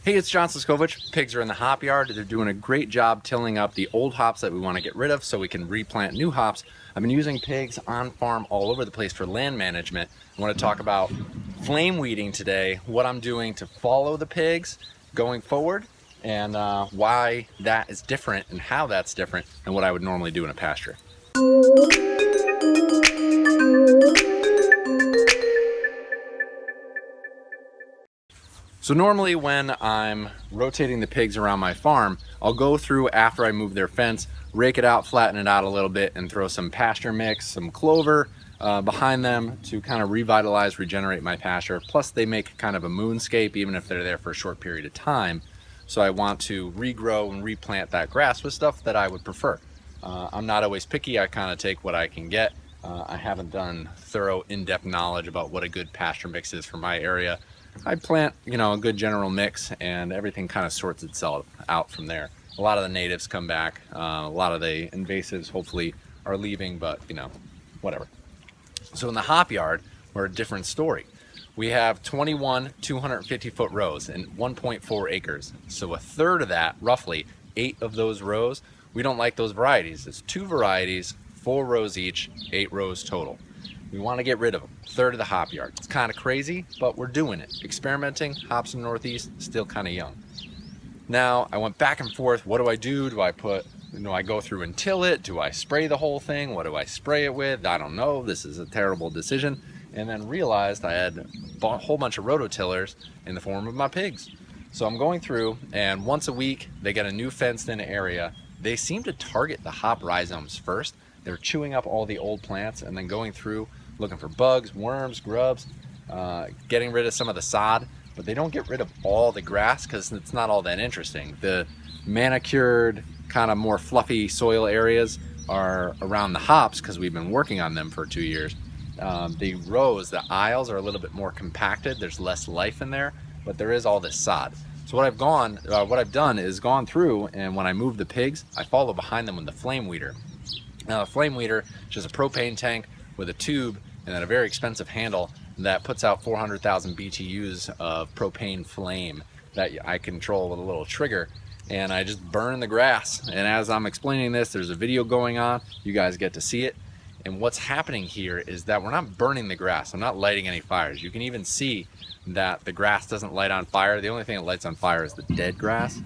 Hey, it's John Siskovich. Pigs are in the hop yard. They're doing a great job tilling up the old hops that we want to get rid of so we can replant new hops. I've been using pigs on farm all over the place for land management. I want to talk about flame weeding today, what I'm doing to follow the pigs going forward, and why that is different and how that's different than what I would normally do in a pasture. So normally when I'm rotating the pigs around my farm, I'll go through after I move their fence, rake it out, flatten it out a little bit, and throw some pasture mix, some clover behind them to kind of revitalize, regenerate my pasture. Plus they make kind of a moonscape even if they're there for a short period of time. So I want to regrow and replant that grass with stuff that I would prefer. I'm not always picky, I kind of take what I can get. I haven't done thorough in-depth knowledge about what a good pasture mix is for my area. I plant, a good general mix, and everything kind of sorts itself out from there. A lot of the natives come back, a lot of the invasives hopefully are leaving, but whatever. So in the hop yard, we're a different story. We have 21 250-foot rows and 1.4 acres. So a third of that, roughly 8 of those rows, we don't like those varieties. It's 2 varieties, 4 rows each, 8 rows total. We want to get rid of them. Third of the hop yard. It's kind of crazy, but we're doing it. Experimenting. Hops in the Northeast, still kind of young. Now, I went back and forth. What do I do? Do I put, I go through and till it? Do I spray the whole thing? What do I spray it with? I don't know. This is a terrible decision. And then realized I had a whole bunch of rototillers in the form of my pigs. So I'm going through, and once a week, they get a new fenced-in area. They seem to target the hop rhizomes first. They're chewing up all the old plants and then going through looking for bugs, worms, grubs, getting rid of some of the sod, but they don't get rid of all the grass because it's not all that interesting. The manicured, kind of more fluffy soil areas are around the hops because we've been working on them for 2 years. The rows, the aisles are a little bit more compacted. There's less life in there, but there is all this sod. So what I've done is gone through, and when I move the pigs, I follow behind them with the flame weeder. Now, a flame weeder is just a propane tank with a tube and then a very expensive handle that puts out 400,000 BTUs of propane flame that I control with a little trigger, and I just burn the grass. And as I'm explaining this, there's a video going on. You guys get to see it. And what's happening here is that we're not burning the grass. I'm not lighting any fires. You can even see that the grass doesn't light on fire. The only thing that lights on fire is the dead grass.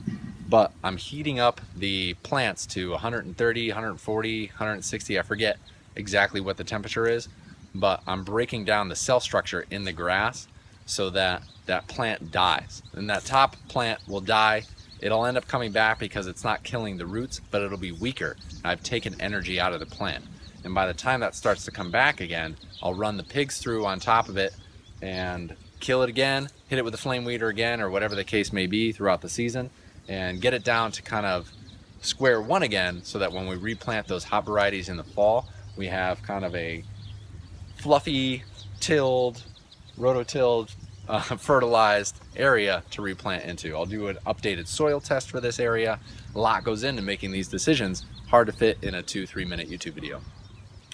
But I'm heating up the plants to 130, 140, 160, I forget exactly what the temperature is, but I'm breaking down the cell structure in the grass so that that plant dies. And that top plant will die. It'll end up coming back because it's not killing the roots, but it'll be weaker. I've taken energy out of the plant. And by the time that starts to come back again, I'll run the pigs through on top of it and kill it again, hit it with a flame weeder again, or whatever the case may be throughout the season, and get it down to kind of square one again so that when we replant those hop varieties in the fall, we have kind of a fluffy, tilled, rototilled, fertilized area to replant into. I'll do an updated soil test for this area. A lot goes into making these decisions, hard to fit in a 2-3 minute YouTube video.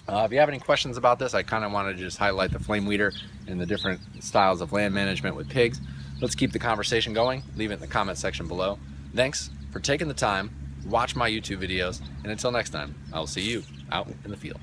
If you have any questions about this, I kind of wanted to just highlight the flame weeder and the different styles of land management with pigs. Let's keep the conversation going. Leave it in the comment section below. Thanks for taking the time, watch my YouTube videos, and until next time, I will see you out in the field.